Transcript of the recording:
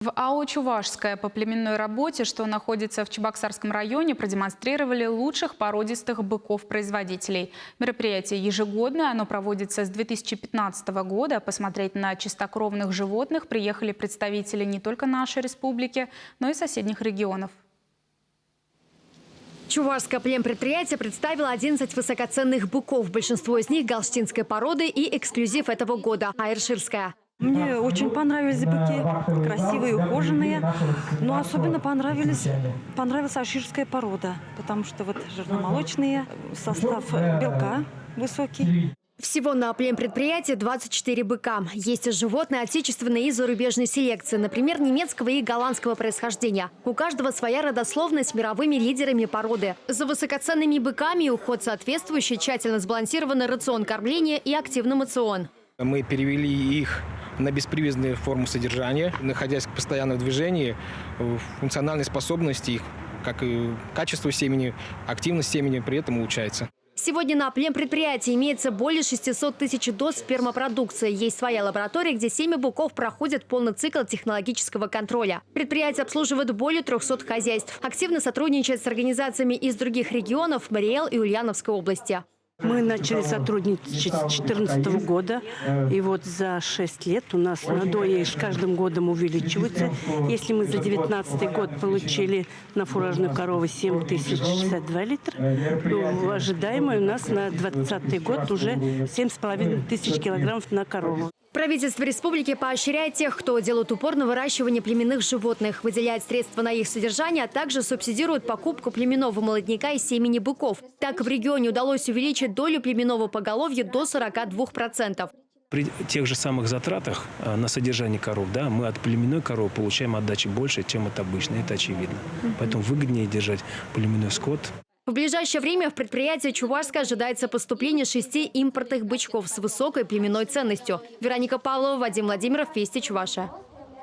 В АО «Чувашская» по племенной работе, что находится в Чебоксарском районе, продемонстрировали лучших породистых быков-производителей. Мероприятие ежегодное, оно проводится с 2015 года. Посмотреть на чистокровных животных приехали представители не только нашей республики, но и соседних регионов. Чувашское племпредприятие представило 11 высокоценных быков. Большинство из них галштинской породы и эксклюзив этого года – айрширская. Мне очень понравились быки, красивые, ухоженные, но особенно понравилась айрширская порода, потому что вот жирномолочные, состав белка высокий. Всего на племпредприятии 24 быка. Есть и животные отечественной и зарубежной селекции, например, немецкого и голландского происхождения. У каждого своя родословная с мировыми лидерами породы. За высокоценными быками уход соответствующий, тщательно сбалансированный рацион кормления и активный мацион. Мы перевели их на беспривязную форму содержания, находясь постоянно в движении, функциональные способности их, как и качество семени, активность семени при этом улучшается. Сегодня на племпредприятии имеется более 600 тысяч доз спермопродукции. Есть своя лаборатория, где семя быков проходят полный цикл технологического контроля. Предприятие обслуживает более 300 хозяйств. Активно сотрудничает с организациями из других регионов Мариэл и Ульяновской области. Мы начали сотрудничать с 2014 года, и вот за 6 лет у нас надои с каждым годом увеличиваются. Если мы за 2019 год получили на фуражную корову 7062 литра, то ожидаемое у нас на 2020 год уже 7500 килограммов на корову. Правительство республики поощряет тех, кто делает упор на выращивание племенных животных, выделяет средства на их содержание, а также субсидирует покупку племенного молодняка и семени быков. Так в регионе удалось увеличить долю племенного поголовья до 42%. При тех же самых затратах на содержание коров, да, мы от племенной коровы получаем отдачи больше, чем от обычной. Это очевидно. Поэтому выгоднее держать племенной скот. В ближайшее время в предприятии «Чувашская» ожидается поступление 6 импортных бычков с высокой племенной ценностью. Вероника Павлова, Вадим Владимиров, Вести, Чувашия.